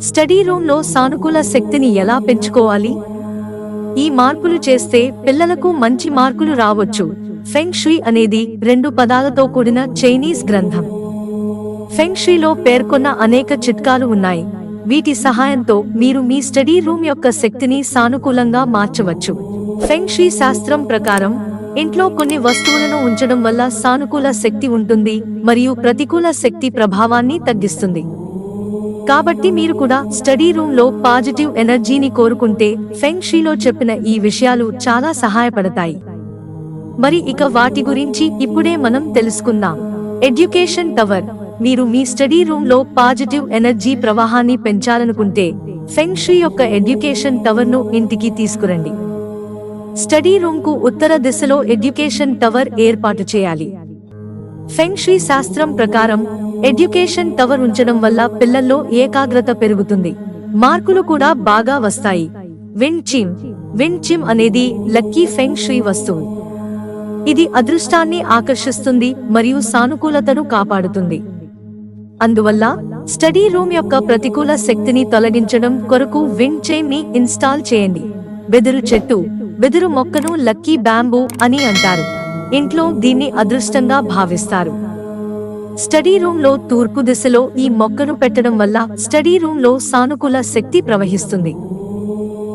Study రూమ్లో సానుకూల శక్తిని ఎలా పెంచుకోవాలి? ఈ మార్పులు చేస్తే పిల్లలకు మంచి మార్కులు రావచ్చు. ఫెంగ్ షుయ్ అనేది 2 పదాలతో కూడిన చైనీస్ గ్రంథం. ఫెంగ్ షుయ్లో పేర్కొన్న అనేక చిట్కాలు ఉన్నాయి. వీటి సహాయంతో మీరు మీ స్టడీ రూమ్ యొక్క శక్తిని సానుకూలంగా మార్చవచ్చు. ఫెంగ్ షుయ్ శాస్త్రం ప్రకారం ఇంట్లో కొన్ని వస్తువులను ఉంచడం వల్ల సానుకూల శక్తి ఉంటుంది మరియు ప్రతికూల శక్తి ప్రభావాన్ని తగ్గిస్తుంది. కాబట్టి మీరు కూడా స్టడీ రూమ్ లో పాజిటివ్ ఎనర్జీని కోరుకుంటే ఫెంగ్ షుయ్లో చెప్పిన ఈ విషయాలు చాలా సహాయపడతాయి. మరి ఇక వాటి గురించి ఇప్పుడే మనం తెలుసుకుందాం. Education tower. మీరు మీ స్టడీ రూమ్ లో పాజిటివ్ ఎనర్జీ ప్రవాహాన్ని పెంచాలనుకుంటే ఫెంగ్ షుయ్ యొక్క ఎడ్యుకేషన్ టవర్ ను ఇంటికి తీసుకురండి. స్టడీ రూమ్ కు ఉత్తర దిశలో ఎడ్యుకేషన్ టవర్ ఏర్పాటు చేయాలి. ఫెంగ్ షుయ్ శాస్త్రం ప్రకారం ఎడ్యుకేషన్ టవర్ ఉంచడం వల్ల పిల్లల్లో ఏకాగ్రత పెరుగుతుంది, మార్కులు కూడా బాగా వస్తాయి. విండ్ చిమ్. విండ్ చిమ్ అనేది లక్కీ ఫెంగ్ షుయ్ వస్తువు. ఇది అదృష్టాన్ని ఆకర్షిస్తుంది మరియు సానుకూలతను కాపాడుతుంది. అందువల్ల స్టడీ రూమ్ యొక్క ప్రతికూల శక్తిని తొలగించడం కొరకు విండ్ చైమ్ ని ఇన్స్టాల్ చేయండి. వెదురు చెట్టు. వెదురు మొక్కను లక్కీ బ్యాంబూ అని అంటారు. ఇంట్లో దీన్ని అదృష్టంగా భావిస్తారు. స్టడీ రూమ్ లో తూర్పు దిశలో ఈ మొక్కను పెట్టడం వల్ల స్టడీ రూమ్ లో సానుకూల శక్తి ప్రవహిస్తుంది.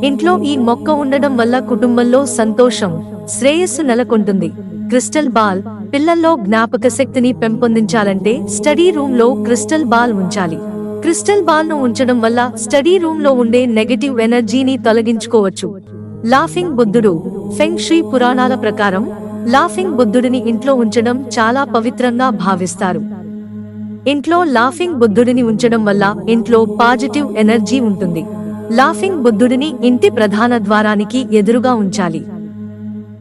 ఇంట్లో ఈ మొక్క ఉండడం వల్ల కుటుంబంలో సంతోషం, శ్రేయస్సు నెలకొంటుంది. Crystal ball. పిల్లల్లో జ్ఞాపక శక్తిని పెంపొందించాలంటే స్టడీ రూమ్ లో క్రిస్టల్ బాల్ ఉంచాలి. క్రిస్టల్ బాల్ ను ఉంచడం వల్ల స్టడీ రూమ్ లో ఉండే నెగటివ్ ఎనర్జీని తొలగించుకోవచ్చు. లాఫింగ్ బుద్ధుడు. ఫెంగ్ షుయ్ పురాణాల ప్రకారం లాఫింగ్ బుద్ధుడిని ఇంట్లో ఉంచడం చాలా పవిత్రంగా భావిస్తారు. ఇంట్లో లాఫింగ్ బుద్ధుడిని ఉంచడం వల్ల ఇంట్లో పాజిటివ్ ఎనర్జీ ఉంటుంది. లాఫింగ్ బుద్ధుడిని ఇంటి ప్రధాన ద్వారానికి ఎదురుగా ఉంచాలి.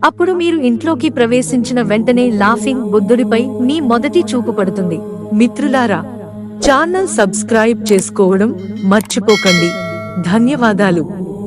అప్పుడు మీరు ఇంట్లోకి ప్రవేశించిన వెంటనే లాఫింగ్ బుద్ధుడిపై మీ మొదటి చూపు పడుతుంది. మిత్రులారా, ఛానల్ సబ్స్క్రైబ్ చేసుకోవడం మర్చిపోకండి. ధన్యవాదాలు.